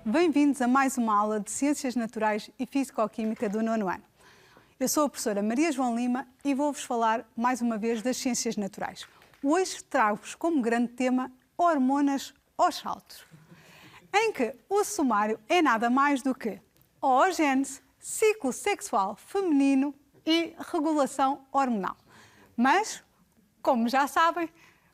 bem-vindos a mais uma aula de Ciências Naturais e Físico-Química do 9º ano. Eu sou a professora Maria João Lima e vou-vos falar mais uma vez das Ciências Naturais. Hoje trago-vos como grande tema hormonas aos saltos, em que o sumário é nada mais do que oogênese, ciclo sexual feminino e regulação hormonal. Mas, como já sabem,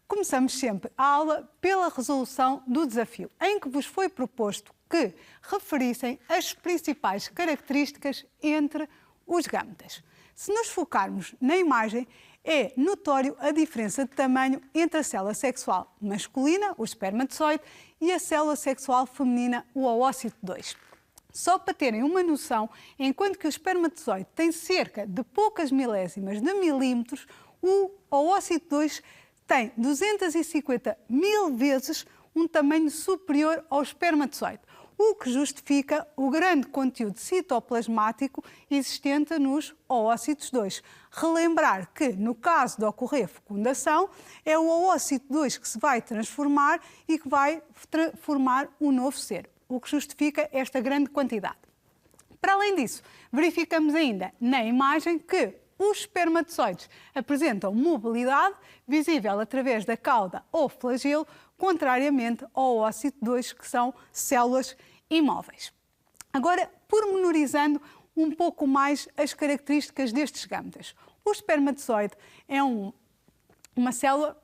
começamos sempre a aula pela resolução do desafio, em que vos foi proposto que referissem as principais características entre os gametas. Se nos focarmos na imagem, é notório a diferença de tamanho entre a célula sexual masculina, o espermatozoide, e a célula sexual feminina, o oócito 2. Só para terem uma noção, enquanto que o espermatozoide tem cerca de poucas milésimas de milímetros, o oócito 2 tem 250 mil vezes um tamanho superior ao espermatozoide, o que justifica o grande conteúdo citoplasmático existente nos oócitos 2. Relembrar que, no caso de ocorrer fecundação, é o oócito 2 que se vai transformar e que vai formar um novo ser, o que justifica esta grande quantidade. Para além disso, verificamos ainda na imagem que os espermatozoides apresentam mobilidade visível através da cauda ou flagelo, contrariamente ao oócito 2, que são células imóveis. Agora, pormenorizando um pouco mais as características destes gametas. O espermatozoide é uma célula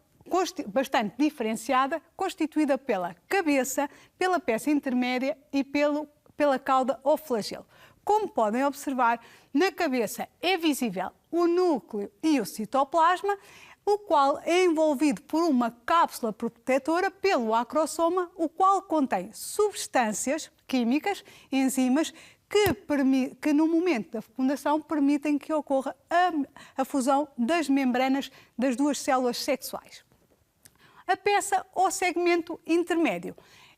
bastante diferenciada, constituída pela cabeça, pela peça intermédia e pela cauda ou flagelo. Como podem observar, na cabeça é visível o núcleo e o citoplasma, o qual é envolvido por uma cápsula protetora pelo acrosoma, o qual contém substâncias químicas, enzimas, que no momento da fecundação permitem que ocorra a fusão das membranas das duas células sexuais. A peça ou segmento intermédio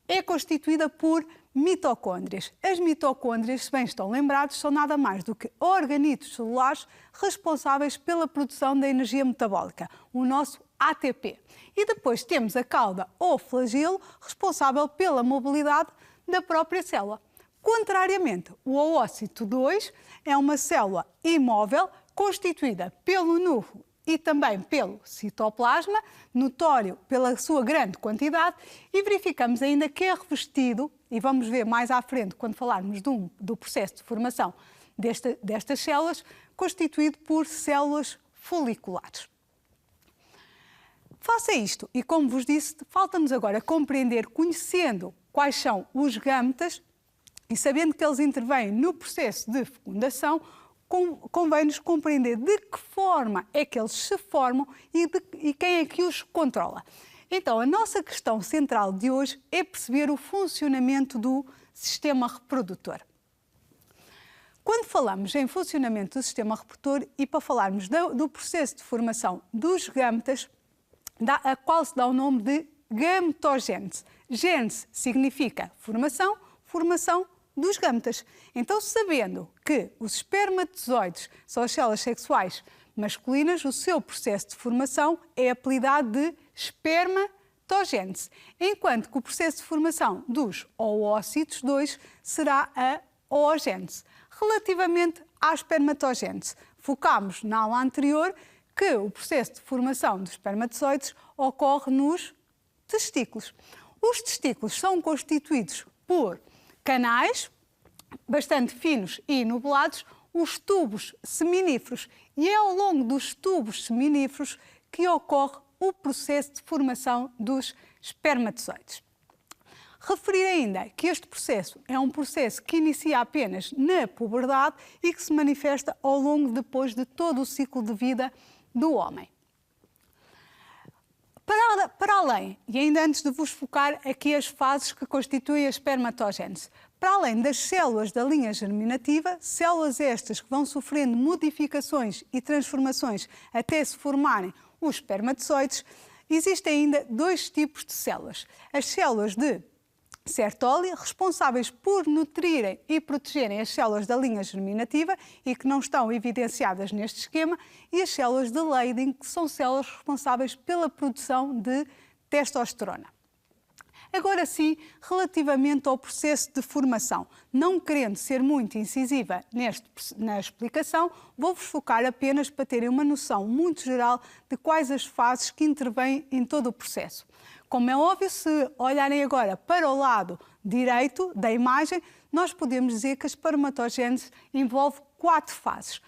é constituída por mitocôndrias. As mitocôndrias, se bem estão lembrados, são nada mais do que organitos celulares responsáveis pela produção da energia metabólica, o nosso ATP. E depois temos a cauda ou flagelo, responsável pela mobilidade da própria célula. Contrariamente, o oócito 2 é uma célula imóvel constituída pelo núcleo e também pelo citoplasma, notório pela sua grande quantidade, e verificamos ainda que é revestido, e vamos ver mais à frente quando falarmos do processo de formação destas células, constituído por células foliculares. Face a isto, e como vos disse, falta-nos agora compreender, conhecendo quais são os gametas e sabendo que eles intervêm no processo de fecundação, convém-nos compreender de que forma é que eles se formam e quem é que os controla. Então, a nossa questão central de hoje é perceber o funcionamento do sistema reprodutor. Quando falamos em funcionamento do sistema reprodutor e para falarmos do processo de formação dos gametas, a qual se dá o nome de gametogênese. Gênese significa formação, formação dos gametas. Então, sabendo que os espermatozoides são as células sexuais masculinas, o seu processo de formação é apelidado de espermatogênese, enquanto que o processo de formação dos oócitos 2 será a oogênese. Relativamente à espermatogênese, focámos na aula anterior que o processo de formação dos espermatozoides ocorre nos testículos. Os testículos são constituídos por canais bastante finos e nubulados, os tubos seminíferos, e é ao longo dos tubos seminíferos que ocorre o processo de formação dos espermatozoides. Referir ainda que este processo é um processo que inicia apenas na puberdade e que se manifesta ao longo depois de todo o ciclo de vida do homem. Para além, e ainda antes de vos focar aqui as fases que constituem a espermatogênese, para além das células da linha germinativa, células estas que vão sofrendo modificações e transformações até se formarem os espermatozoides, existem ainda dois tipos de células. As células de Sertoli, responsáveis por nutrirem e protegerem as células da linha germinativa e que não estão evidenciadas neste esquema, e as células de Leydig, que são células responsáveis pela produção de testosterona. Agora sim, relativamente ao processo de formação, não querendo ser muito incisiva na explicação, vou-vos focar apenas para terem uma noção muito geral de quais as fases que intervêm em todo o processo. Como é óbvio, se olharem agora para o lado direito da imagem, nós podemos dizer que a espermatogênese envolve 4 fases.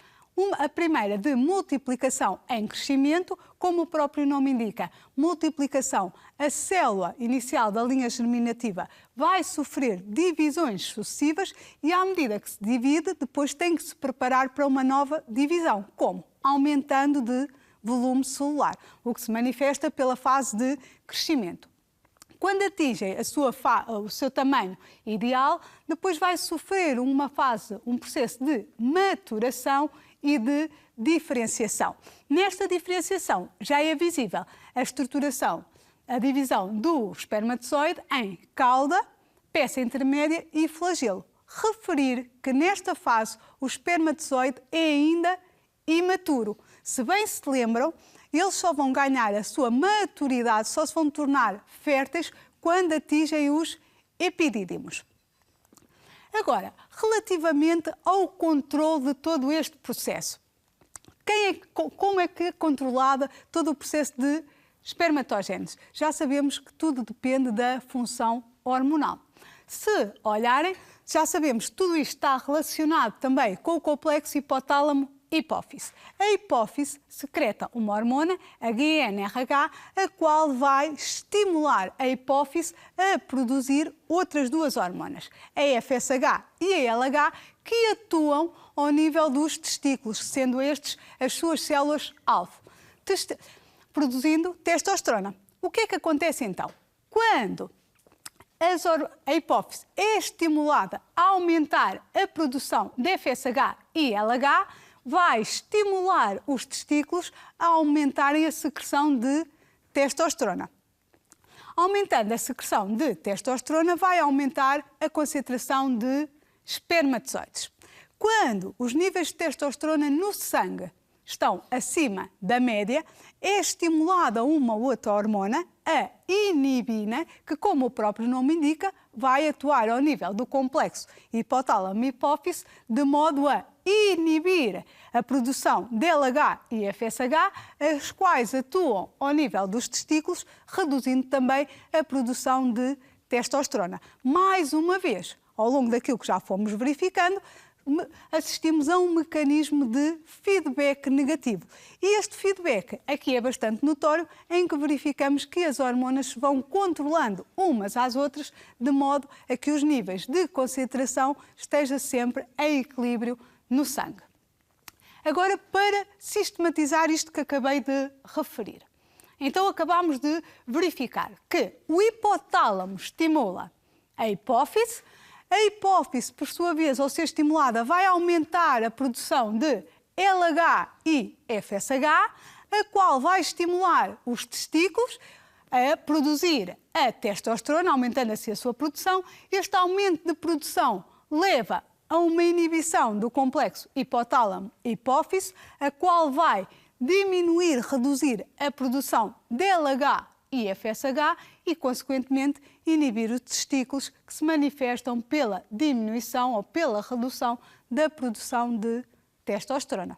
A primeira de multiplicação em crescimento, como o próprio nome indica, multiplicação, a célula inicial da linha germinativa vai sofrer divisões sucessivas e à medida que se divide, depois tem que se preparar para uma nova divisão. Como? Aumentando de volume celular, o que se manifesta pela fase de crescimento. Quando atingem o seu tamanho ideal, depois vai sofrer um processo de maturação e de diferenciação. Nesta diferenciação já é visível a divisão do espermatozoide em cauda, peça intermédia e flagelo. Referir que nesta fase o espermatozoide é ainda imaturo. Se bem se lembram, eles só vão ganhar a sua maturidade, só se vão tornar férteis quando atingem os epidídimos. Agora, relativamente ao controle de todo este processo, como é que é controlado todo o processo de espermatogênese? Já sabemos que tudo depende da função hormonal. Se olharem, já sabemos que tudo isto está relacionado também com o complexo hipotálamo-hipófise. A hipófise secreta uma hormona, a GnRH, a qual vai estimular a hipófise a produzir outras 2 hormonas, a FSH e a LH, que atuam ao nível dos testículos, sendo estes as suas células-alvo, produzindo testosterona. O que é que acontece então? Quando a hipófise é estimulada a aumentar a produção de FSH e LH, vai estimular os testículos a aumentarem a secreção de testosterona. Aumentando a secreção de testosterona, vai aumentar a concentração de espermatozoides. Quando os níveis de testosterona no sangue estão acima da média, é estimulada uma outra hormona, a inibina, que, como o próprio nome indica, vai atuar ao nível do complexo hipotálamo-hipófise, de modo a inibir a produção de LH e FSH, as quais atuam ao nível dos testículos, reduzindo também a produção de testosterona. Mais uma vez, ao longo daquilo que já fomos verificando, assistimos a um mecanismo de feedback negativo. E este feedback aqui é bastante notório, em que verificamos que as hormonas se vão controlando umas às outras, de modo a que os níveis de concentração estejam sempre em equilíbrio no sangue. Agora, para sistematizar isto que acabei de referir. Então, acabamos de verificar que o hipotálamo estimula a hipófise. A hipófise, por sua vez, ao ser estimulada, vai aumentar a produção de LH e FSH, a qual vai estimular os testículos a produzir a testosterona, aumentando assim a sua produção. Este aumento de produção leva a uma inibição do complexo hipotálamo-hipófise, a qual vai reduzir a produção de LH e FSH e, consequentemente, inibir os testículos, que se manifestam pela diminuição ou pela redução da produção de testosterona,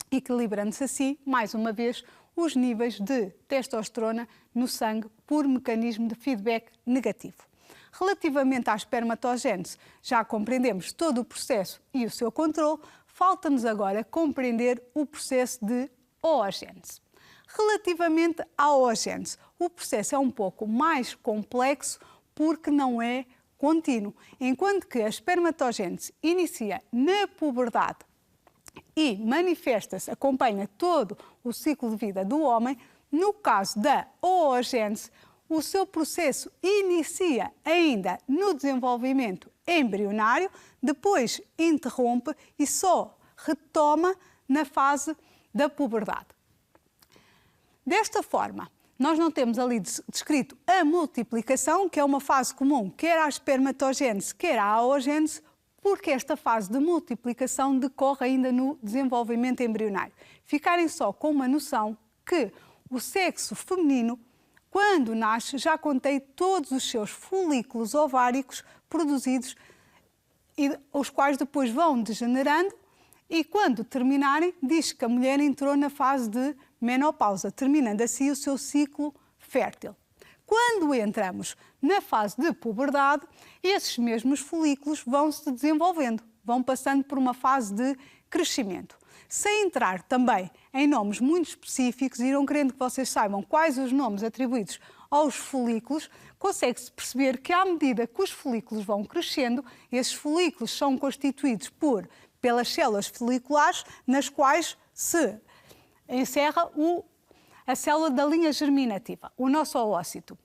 equilibrando-se assim, mais uma vez, os níveis de testosterona no sangue por mecanismo de feedback negativo. Relativamente à espermatogênese, já compreendemos todo o processo e o seu controle, falta-nos agora compreender o processo de oogênese. Relativamente à oogênese, o processo é um pouco mais complexo porque não é contínuo. Enquanto que a espermatogênese inicia na puberdade e manifesta-se, acompanha todo o ciclo de vida do homem, no caso da oogênese, o seu processo inicia ainda no desenvolvimento embrionário, depois interrompe e só retoma na fase da puberdade. Desta forma, nós não temos ali descrito a multiplicação, que é uma fase comum, quer à espermatogênese, quer à oogênese, porque esta fase de multiplicação decorre ainda no desenvolvimento embrionário. Ficarem só com uma noção que o sexo feminino, quando nasce, já contém todos os seus folículos ováricos produzidos, e os quais depois vão degenerando, e quando terminarem, diz que a mulher entrou na fase de menopausa, terminando assim o seu ciclo fértil. Quando entramos na fase de puberdade, esses mesmos folículos vão se desenvolvendo, vão passando por uma fase de crescimento. Sem entrar também em nomes muito específicos, e não querendo que vocês saibam quais os nomes atribuídos aos folículos, consegue-se perceber que à medida que os folículos vão crescendo, esses folículos são constituídos pelas células foliculares, nas quais se encerra a célula da linha germinativa, o nosso oócito.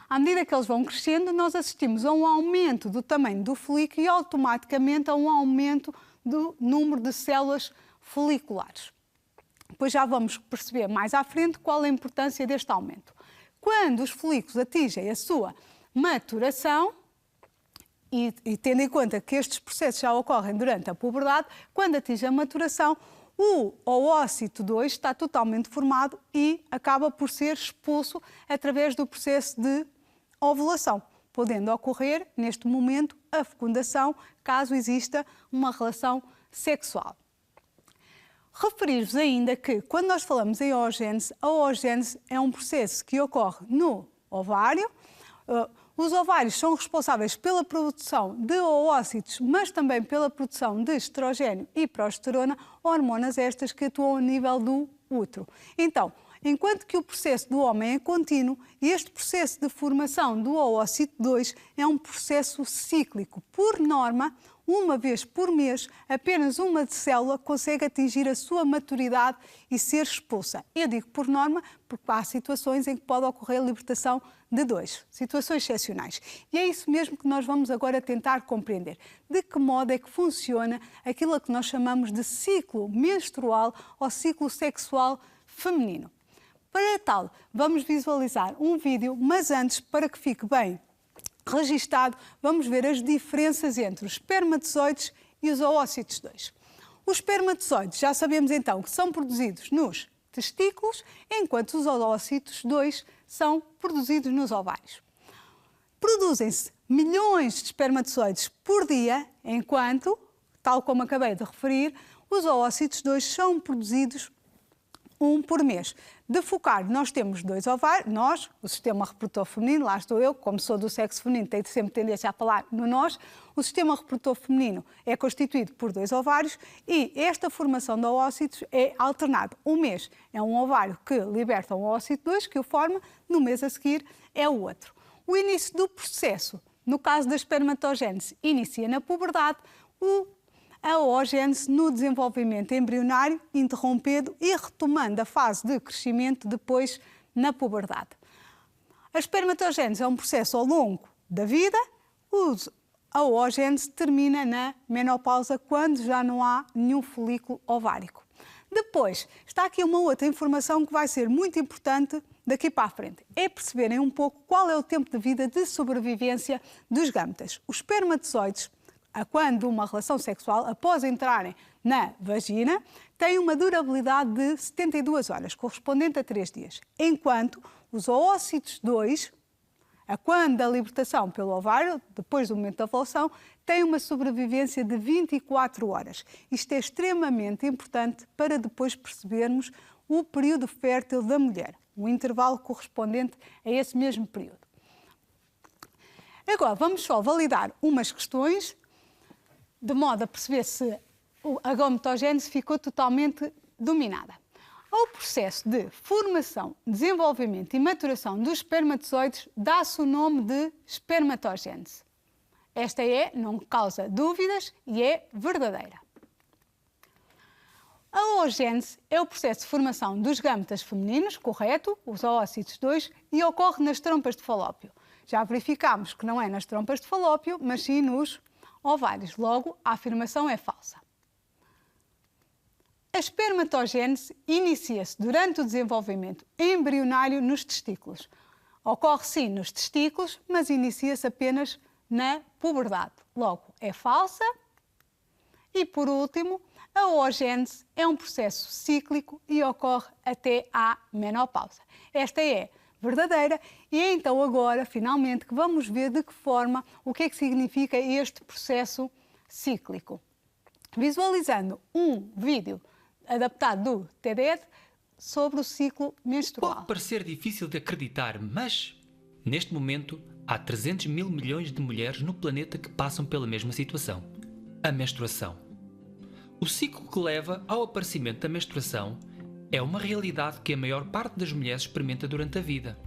À medida que eles vão crescendo, nós assistimos a um aumento do tamanho do folículo e automaticamente a um aumento do número de células foliculares. Depois já vamos perceber mais à frente qual é a importância deste aumento. Quando os folículos atingem a sua maturação, e tendo em conta que estes processos já ocorrem durante a puberdade, quando atinge a maturação, o oócito 2 está totalmente formado e acaba por ser expulso através do processo de ovulação, podendo ocorrer, neste momento, a fecundação, caso exista uma relação sexual. Referir-vos ainda que, quando nós falamos em oogênese, a oogênese é um processo que ocorre no ovário. Os ovários são responsáveis pela produção de oócitos, mas também pela produção de estrogênio e progesterona, hormonas estas que atuam a nível do útero. Então, enquanto que o processo do homem é contínuo, este processo de formação do oócito 2 é um processo cíclico. Por norma, uma vez por mês, apenas uma célula consegue atingir a sua maturidade e ser expulsa. Eu digo por norma porque há situações em que pode ocorrer a libertação de 2, situações excepcionais. E é isso mesmo que nós vamos agora tentar compreender. De que modo é que funciona aquilo a que nós chamamos de ciclo menstrual ou ciclo sexual feminino. Para tal, vamos visualizar um vídeo, mas antes, para que fique bem registado, vamos ver as diferenças entre os espermatozoides e os oócitos 2. Os espermatozoides já sabemos então que são produzidos nos testículos, enquanto os oócitos 2 são produzidos nos ovários. Produzem-se milhões de espermatozoides por dia, enquanto, tal como acabei de referir, os oócitos 2 são produzidos um por mês. De focar, nós temos 2 ovários, o sistema reprodutor feminino, lá estou eu, como sou do sexo feminino, tenho sempre tendência a falar no nós. O sistema reprodutor feminino é constituído por 2 ovários e esta formação de oócitos é alternado. Um mês é um ovário que liberta um oócito 2, que o forma, no mês a seguir é o outro. O início do processo, no caso da espermatogênese, inicia na puberdade, a oogênese no desenvolvimento embrionário, interrompendo e retomando a fase de crescimento depois na puberdade. A espermatogênese é um processo ao longo da vida, a oogênese termina na menopausa, quando já não há nenhum folículo ovárico. Depois, está aqui uma outra informação que vai ser muito importante daqui para a frente. É perceberem um pouco qual é o tempo de vida de sobrevivência dos gâmetas. Os espermatozoides, quando uma relação sexual, após entrarem na vagina, tem uma durabilidade de 72 horas, correspondente a 3 dias. Enquanto os oócitos 2, quando da libertação pelo ovário, depois do momento da ovulação, têm uma sobrevivência de 24 horas. Isto é extremamente importante para depois percebermos o período fértil da mulher, o intervalo correspondente a esse mesmo período. Agora, vamos só validar umas questões, de modo a perceber se a gametogênese ficou totalmente dominada. Ao processo de formação, desenvolvimento e maturação dos espermatozoides dá-se o nome de espermatogênese. Esta não causa dúvidas e é verdadeira. A oogênese é o processo de formação dos gâmetas femininos, correto, os oócitos 2, e ocorre nas trompas de falópio. Já verificámos que não é nas trompas de falópio, mas sim nos ovários. Logo, a afirmação é falsa. A espermatogênese inicia-se durante o desenvolvimento embrionário nos testículos. Ocorre sim nos testículos, mas inicia-se apenas na puberdade. Logo, é falsa. E, por último, a oogênese é um processo cíclico e ocorre até à menopausa. Esta é verdadeira. E é então agora, finalmente, que vamos ver de que forma, o que é que significa este processo cíclico. Visualizando um vídeo adaptado do TED sobre o ciclo menstrual. Pode parecer difícil de acreditar, mas neste momento há 300 mil milhões de mulheres no planeta que passam pela mesma situação: a menstruação. O ciclo que leva ao aparecimento da menstruação é uma realidade que a maior parte das mulheres experimenta durante a vida.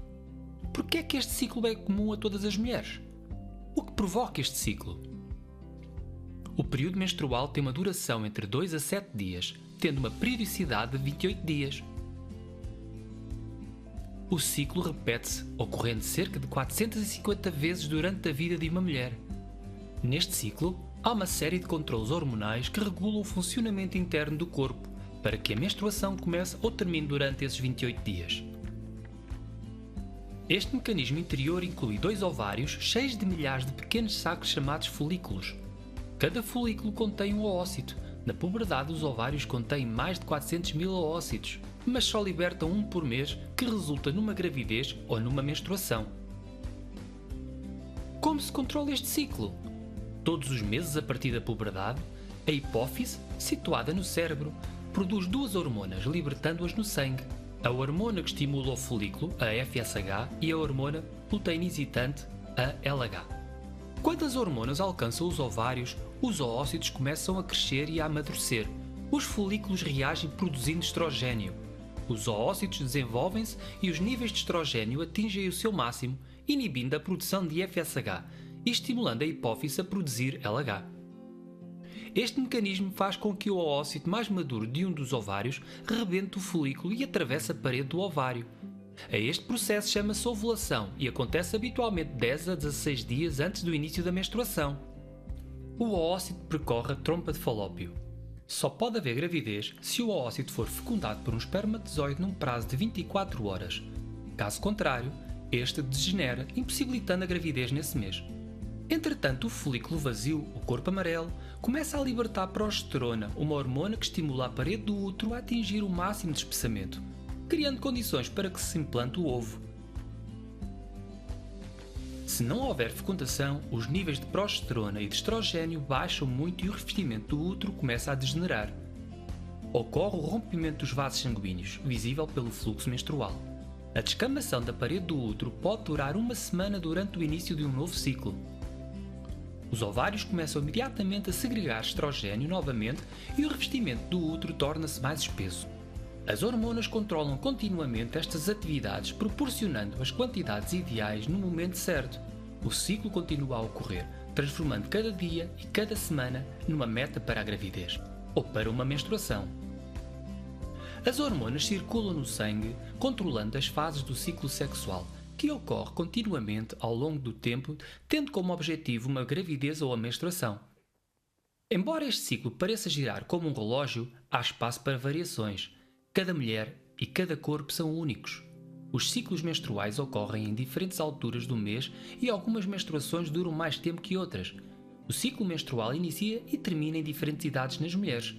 Por que é que este ciclo é comum a todas as mulheres? O que provoca este ciclo? O período menstrual tem uma duração entre 2 a 7 dias, tendo uma periodicidade de 28 dias. O ciclo repete-se, ocorrendo cerca de 450 vezes durante a vida de uma mulher. Neste ciclo, há uma série de controles hormonais que regulam o funcionamento interno do corpo, para que a menstruação comece ou termine durante esses 28 dias. Este mecanismo interior inclui 2 ovários cheios de milhares de pequenos sacos chamados folículos. Cada folículo contém um oócito. Na puberdade, os ovários contêm mais de 400 mil oócitos, mas só libertam um por mês, que resulta numa gravidez ou numa menstruação. Como se controla este ciclo? Todos os meses, a partir da puberdade, a hipófise, situada no cérebro, produz 2 hormonas, libertando-as no sangue. A hormona que estimula o folículo, a FSH, e a hormona luteinizitante, a LH. Quando as hormonas alcançam os ovários, os oócitos começam a crescer e a amadurecer. Os folículos reagem produzindo estrogênio. Os oócitos desenvolvem-se e os níveis de estrogênio atingem o seu máximo, inibindo a produção de FSH e estimulando a hipófise a produzir LH. Este mecanismo faz com que o oócito mais maduro de um dos ovários rebente o folículo e atravesse a parede do ovário. A este processo chama-se ovulação e acontece habitualmente 10 a 16 dias antes do início da menstruação. O oócito percorre a trompa de Falópio. Só pode haver gravidez se o oócito for fecundado por um espermatozoide num prazo de 24 horas. Caso contrário, este degenera, impossibilitando a gravidez nesse mês. Entretanto, o folículo vazio, o corpo amarelo, começa a libertar progesterona, uma hormona que estimula a parede do útero a atingir o máximo de espessamento, criando condições para que se implante o ovo. Se não houver fecundação, os níveis de progesterona e de estrogênio baixam muito e o revestimento do útero começa a degenerar. Ocorre o rompimento dos vasos sanguíneos, visível pelo fluxo menstrual. A descamação da parede do útero pode durar 1 semana durante o início de um novo ciclo. Os ovários começam imediatamente a segregar estrogênio novamente e o revestimento do útero torna-se mais espesso. As hormonas controlam continuamente estas atividades, proporcionando as quantidades ideais no momento certo. O ciclo continua a ocorrer, transformando cada dia e cada semana numa meta para a gravidez, ou para uma menstruação. As hormonas circulam no sangue, controlando as fases do ciclo sexual, que ocorre continuamente ao longo do tempo, tendo como objetivo uma gravidez ou a menstruação. Embora este ciclo pareça girar como um relógio, há espaço para variações. Cada mulher e cada corpo são únicos. Os ciclos menstruais ocorrem em diferentes alturas do mês e algumas menstruações duram mais tempo que outras. O ciclo menstrual inicia e termina em diferentes idades nas mulheres.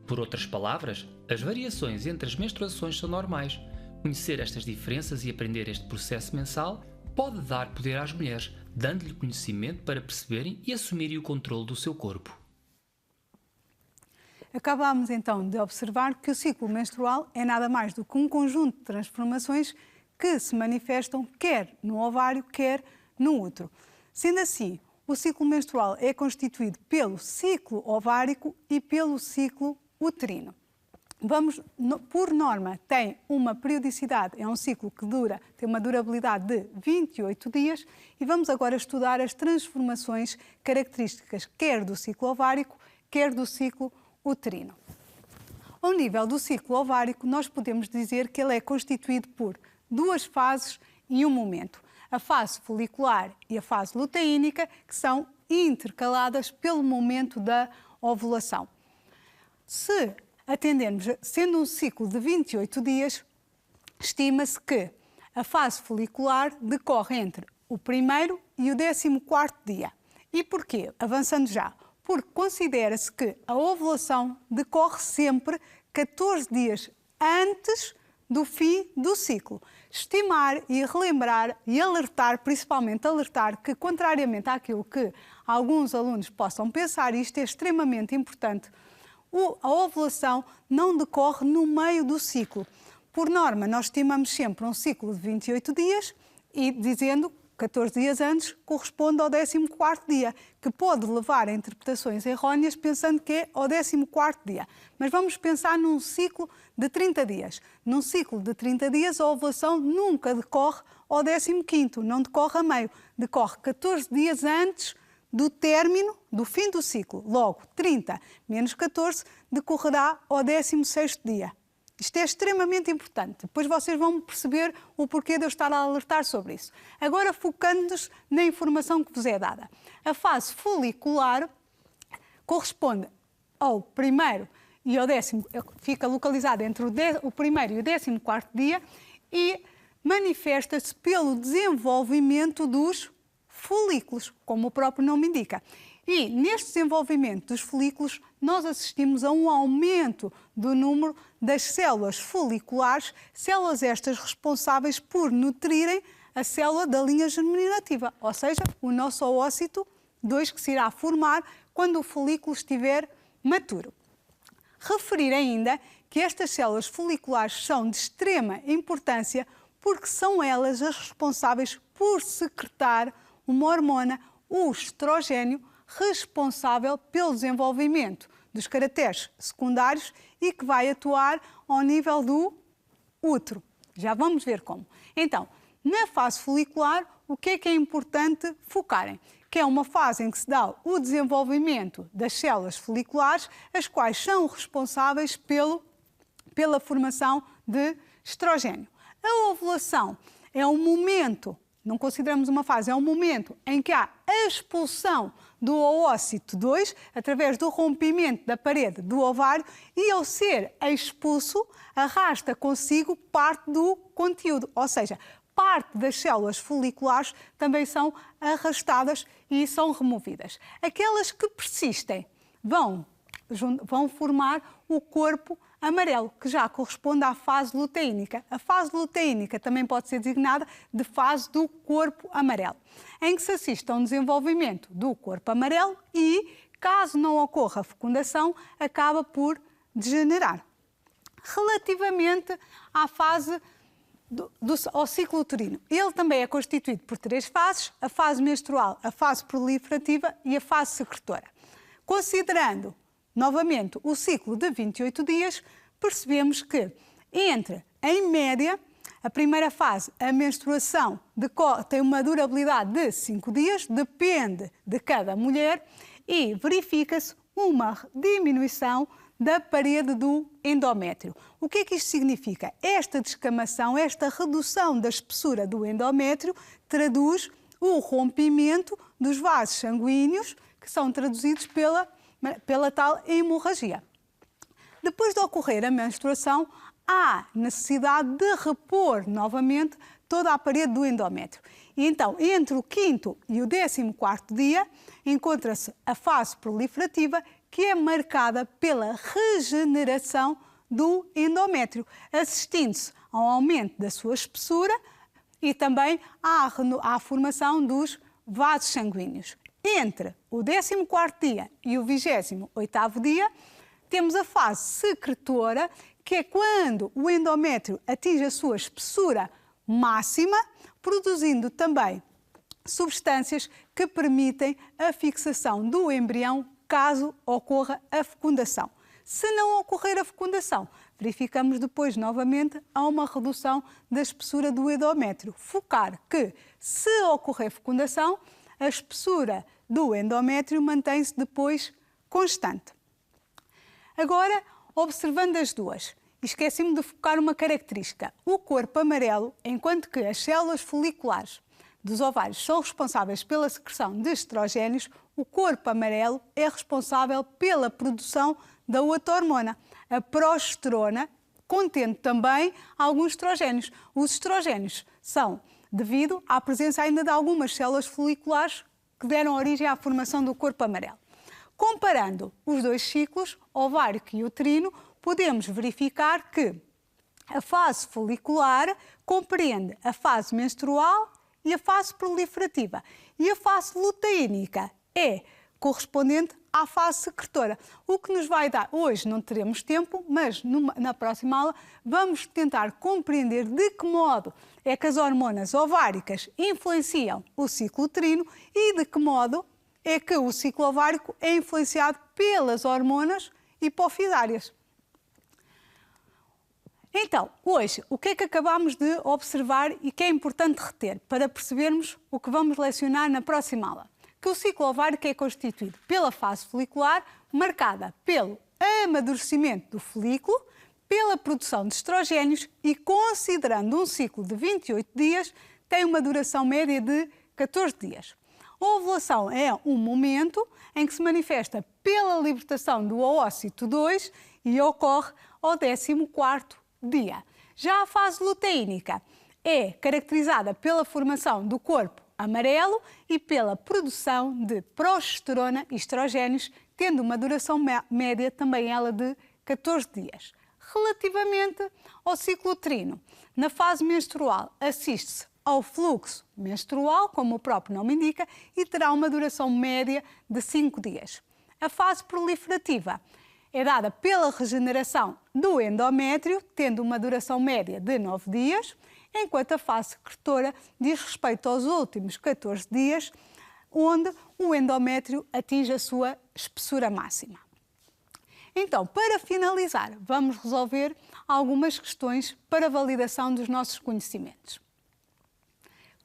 Por outras palavras, as variações entre as menstruações são normais. Conhecer estas diferenças e aprender este processo mensal pode dar poder às mulheres, dando-lhe conhecimento para perceberem e assumirem o controle do seu corpo. Acabámos então de observar que o ciclo menstrual é nada mais do que um conjunto de transformações que se manifestam quer no ovário, quer no útero. Sendo assim, o ciclo menstrual é constituído pelo ciclo ovárico e pelo ciclo uterino. Por norma, tem uma periodicidade, é um ciclo que tem uma durabilidade de 28 dias e vamos agora estudar as transformações características quer do ciclo ovárico, quer do ciclo uterino. Ao nível do ciclo ovárico, nós podemos dizer que ele é constituído por 2 fases e um momento. A fase folicular e a fase luteínica, que são intercaladas pelo momento da ovulação. Se atendermos, sendo um ciclo de 28 dias, estima-se que a fase folicular decorre entre o 1º e o 14º dia. E porquê? Avançando já. Porque considera-se que a ovulação decorre sempre 14 dias antes do fim do ciclo. Estimar e relembrar e alertar, principalmente alertar, que contrariamente àquilo que alguns alunos possam pensar, isto é extremamente importante, a ovulação não decorre no meio do ciclo. Por norma, nós estimamos sempre um ciclo de 28 dias e dizendo 14 dias antes corresponde ao 14º dia, que pode levar a interpretações erróneas pensando que é ao 14º dia. Mas vamos pensar num ciclo de 30 dias. Num ciclo de 30 dias, a ovulação nunca decorre ao 15º, não decorre a meio. Decorre 14 dias antes do término, do fim do ciclo. Logo, 30 menos 14 decorrerá ao 16º dia. Isto é extremamente importante. Depois vocês vão perceber o porquê de eu estar a alertar sobre isso. Agora, focando-nos na informação que vos é dada. A fase folicular corresponde ao primeiro e ao 10º, fica localizada entre o primeiro e o 14º dia e manifesta-se pelo desenvolvimento dos folículos, como o próprio nome indica. E neste desenvolvimento dos folículos, nós assistimos a um aumento do número das células foliculares, células estas responsáveis por nutrirem a célula da linha germinativa, ou seja, o nosso oócito 2 que se irá formar quando o folículo estiver maturo. Referir ainda que estas células foliculares são de extrema importância porque são elas as responsáveis por secretar uma hormona, o estrogênio, responsável pelo desenvolvimento dos caracteres secundários e que vai atuar ao nível do útero. Já vamos ver como. Então, na fase folicular, o que é importante focarem? Que é uma fase em que se dá o desenvolvimento das células foliculares, as quais são responsáveis pela formação de estrogênio. A ovulação é um momento, não consideramos uma fase, é um momento em que há a expulsão do oócito 2 através do rompimento da parede do ovário e, ao ser expulso, arrasta consigo parte do conteúdo, ou seja, parte das células foliculares também são arrastadas e são removidas. Aquelas que persistem vão formar o corpo amarelo, que já corresponde à fase luteínica. A fase luteínica também pode ser designada de fase do corpo amarelo, em que se assiste a um desenvolvimento do corpo amarelo e, caso não ocorra a fecundação, acaba por degenerar. Relativamente à fase ao ciclo uterino, ele também é constituído por 3 fases: a fase menstrual, a fase proliferativa e a fase secretora. Considerando novamente o ciclo de 28 dias, percebemos que em média, a primeira fase, a menstruação, tem uma durabilidade de 5 dias, depende de cada mulher e verifica-se uma diminuição da parede do endométrio. O que é que isto significa? Esta descamação, esta redução da espessura do endométrio traduz o rompimento dos vasos sanguíneos, que são traduzidos pela tal hemorragia. Depois de ocorrer a menstruação, há necessidade de repor novamente toda a parede do endométrio. E então, entre o 5º e o 14º dia, encontra-se a fase proliferativa, que é marcada pela regeneração do endométrio, assistindo-se ao aumento da sua espessura e também à formação dos vasos sanguíneos. Entre o 14º dia e o 28º dia, temos a fase secretora, que é quando o endométrio atinge a sua espessura máxima, produzindo também substâncias que permitem a fixação do embrião caso ocorra a fecundação. Se não ocorrer a fecundação, verificamos depois novamente a uma redução da espessura do endométrio. Focar que, se ocorrer fecundação, a espessura do endométrio mantém-se depois constante. Agora, observando as duas, esqueci-me de focar uma característica. O corpo amarelo, enquanto que as células foliculares dos ovários são responsáveis pela secreção de estrogénios, o corpo amarelo é responsável pela produção da outra hormona, a progesterona, contendo também alguns estrogénios. Os estrogénios são devido à presença ainda de algumas células foliculares que deram origem à formação do corpo amarelo. Comparando os dois ciclos, ovárico e uterino, podemos verificar que A fase folicular compreende a fase menstrual e a fase proliferativa. E a fase luteínica é correspondente à fase secretora. O que nos vai dar, hoje não teremos tempo, mas na próxima aula vamos tentar compreender de que modo é que as hormonas ováricas influenciam o ciclo uterino e de que modo é que o ciclo ovárico é influenciado pelas hormonas hipofisárias. Então, hoje, o que é que acabamos de observar e que é importante reter para percebermos o que vamos lecionar na próxima aula? Que o ciclo ovárico é constituído pela fase folicular, marcada pelo amadurecimento do folículo, pela produção de estrogénios e, considerando um ciclo de 28 dias, tem uma duração média de 14 dias. A ovulação é um momento em que se manifesta pela libertação do oócito 2 e ocorre ao 14º dia. Já a fase luteínica é caracterizada pela formação do corpo amarelo e pela produção de progesterona e estrogénios, tendo uma duração média também ela de 14 dias. Relativamente ao ciclo uterino, na fase menstrual assiste-se ao fluxo menstrual, como o próprio nome indica, e terá uma duração média de 5 dias. A fase proliferativa é dada pela regeneração do endométrio, tendo uma duração média de 9 dias, enquanto a fase secretora diz respeito aos últimos 14 dias, onde o endométrio atinge a sua espessura máxima. Então, para finalizar, vamos resolver algumas questões para validação dos nossos conhecimentos.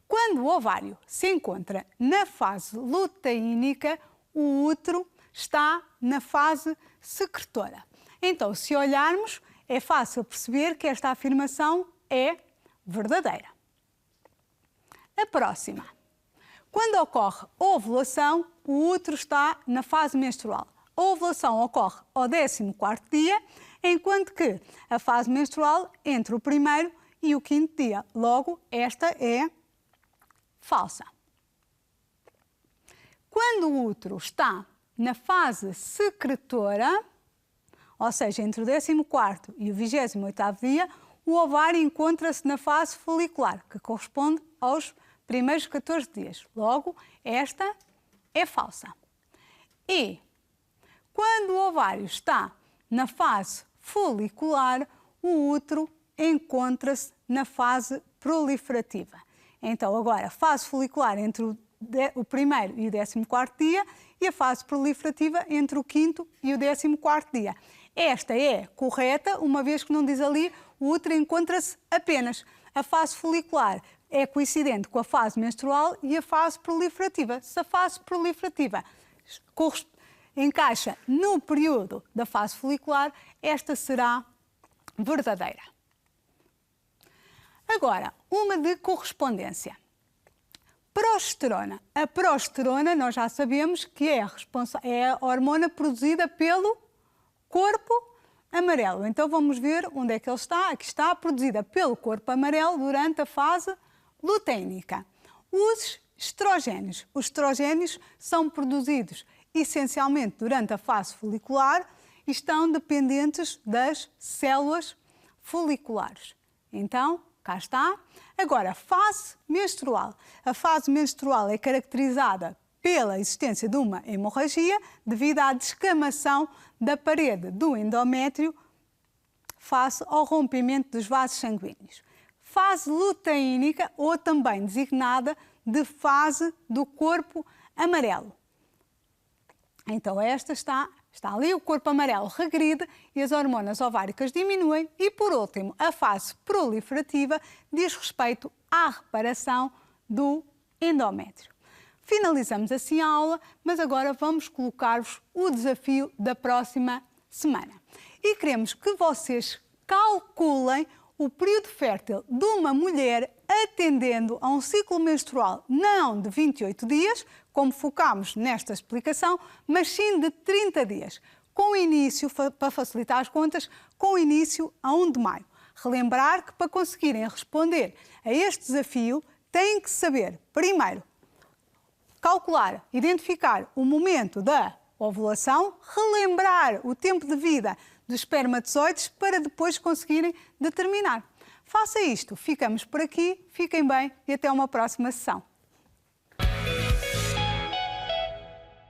Quando o ovário se encontra na fase luteínica, o útero está na fase secretora. Então, se olharmos, é fácil perceber que esta afirmação é verdadeira. A próxima. Quando ocorre ovulação, o útero está na fase menstrual. A ovulação ocorre ao 14º dia, enquanto que a fase menstrual entre o 1º e o 5º dia. Logo, esta é falsa. Quando o útero está na fase secretora, ou seja, entre o 14º e o 28º dia, o ovário encontra-se na fase folicular, que corresponde aos primeiros 14 dias. Logo, esta é falsa. E quando o ovário está na fase folicular, o útero encontra-se na fase proliferativa. Então, agora, a fase folicular entre o 1º e o 14º dia e a fase proliferativa entre o 5º e o 14º dia. Esta é correta, uma vez que não diz ali, o útero encontra-se apenas. A fase folicular é coincidente com a fase menstrual e a fase proliferativa. Se a fase proliferativa encaixa no período da fase folicular, esta será verdadeira. Agora, uma de correspondência. Progesterona. A progesterona, nós já sabemos que é a hormona produzida pelo corpo amarelo. Então, vamos ver onde é que ele está. Aqui está, produzida pelo corpo amarelo durante a fase luteínica. Os estrogénios. Os estrogénios são produzidos essencialmente durante a fase folicular e estão dependentes das células foliculares. Então, cá está. Agora, fase menstrual. A fase menstrual é caracterizada pela existência de uma hemorragia devido à descamação da parede do endométrio face ao rompimento dos vasos sanguíneos. Fase luteínica, ou também designada de fase do corpo amarelo. Então, esta está ali, o corpo amarelo regride e as hormonas ováricas diminuem. E, por último, a fase proliferativa diz respeito à reparação do endométrio. Finalizamos assim a aula, mas agora vamos colocar-vos o desafio da próxima semana. E queremos que vocês calculem o período fértil de uma mulher atendendo a um ciclo menstrual não de 28 dias, como focámos nesta explicação, mas sim de 30 dias, com início, para facilitar as contas, com início a 1 de maio. Relembrar que para conseguirem responder a este desafio têm que saber, primeiro, calcular, identificar o momento da ovulação, relembrar o tempo de vida dos espermatozoides para depois conseguirem determinar. Faça isto. Ficamos por aqui, fiquem bem e até uma próxima sessão.